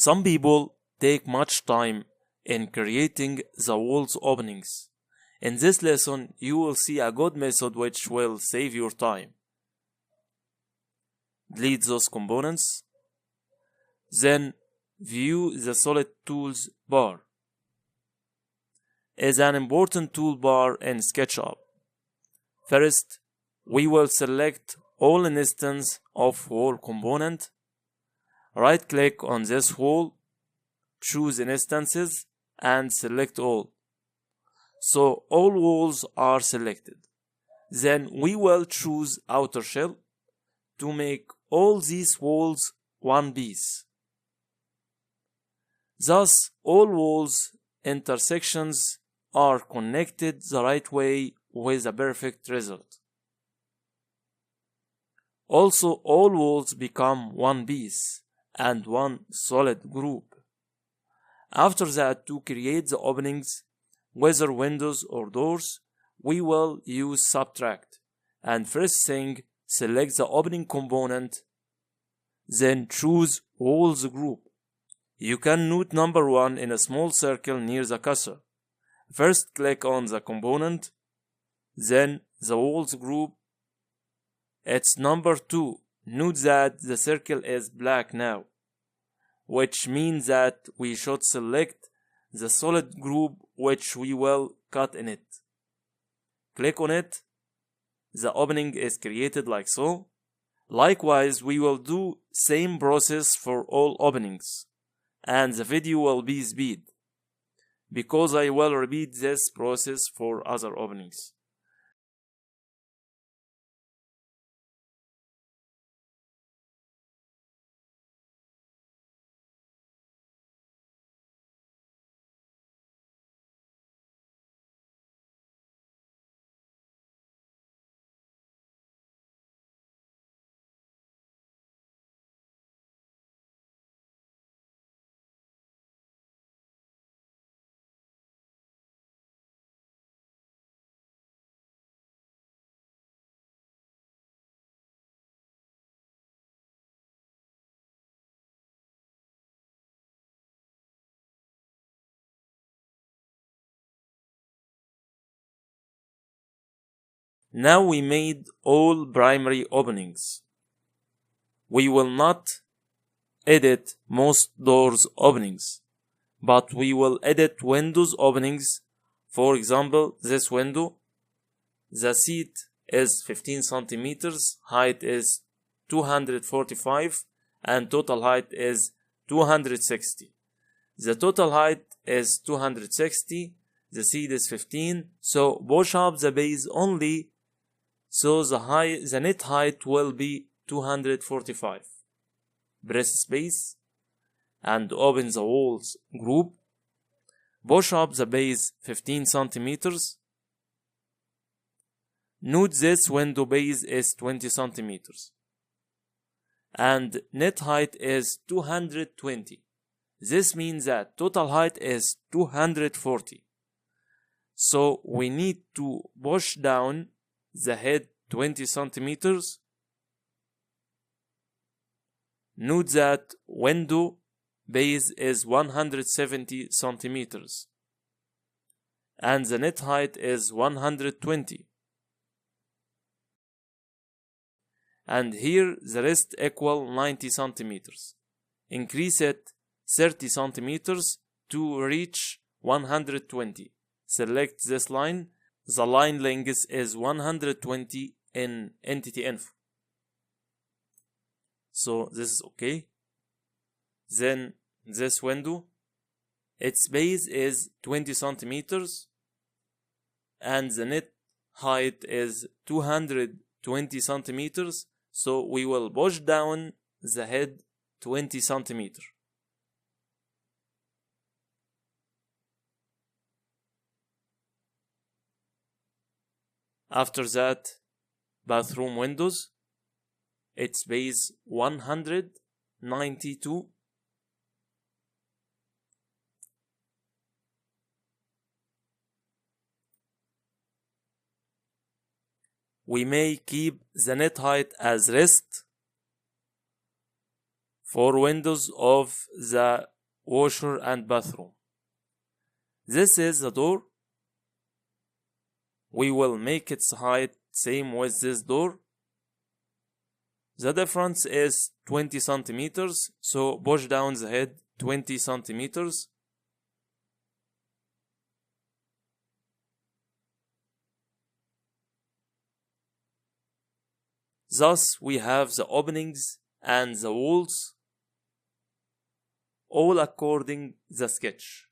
Some people take much time in creating the walls openings. In this lesson, you will see a good method which will save your time. Delete those components. Then view the Solid Tools bar. Is an important toolbar in SketchUp. First, we will select all instances of wall component. Right-click on this wall, choose instances, and select all. So all walls are selected. Then we will choose outer shell to make all these walls one piece. Thus, all walls intersections are connected the right way with a perfect result. Also, all walls become one piece and one solid group. After that, to create the openings, whether windows or doors, we will use subtract. And first thing, select the opening component, then choose walls group. You can note number 1 in a small circle near the cursor. First click on the component, then the walls group. It's number 2. Note that the circle is black now, which means that we should select the solid group which we will cut in it. Click on it. The opening is created like so. Likewise, we will do same process for all openings, and the video will be speed, because I will repeat this process for other openings. Now we made all primary openings. We will not edit most doors openings, but we will edit windows openings. For example, this window, the seat is 15 centimeters, height is 245, and total height is 260. The total height is 260, the seat is 15, so push up the base only, so the net height will be 245. Press space and open the walls group. Push up the base 15 centimeters. Note this window base is 20 centimeters. And net height is 220. This means that total height is 240. So we need to push down the head 20 centimeters. Note that window base is 170 centimeters and the net height is 120. And here the rest equal 90 centimeters. Increase it 30 centimeters to reach 120. Select this line. The line length is 120 in entity info. So this is okay. Then this window, its base is 20 centimeters and the net height is 220 centimeters. So we will push down the head 20 centimeters. After that, bathroom windows, its base 192. We may keep the net height as rest. for windows of the washer and bathroom. This is the door. We will make its height same with this door. The difference is 20 centimeters, so push down the head 20 centimeters. Thus, we have the openings and the walls all according the sketch.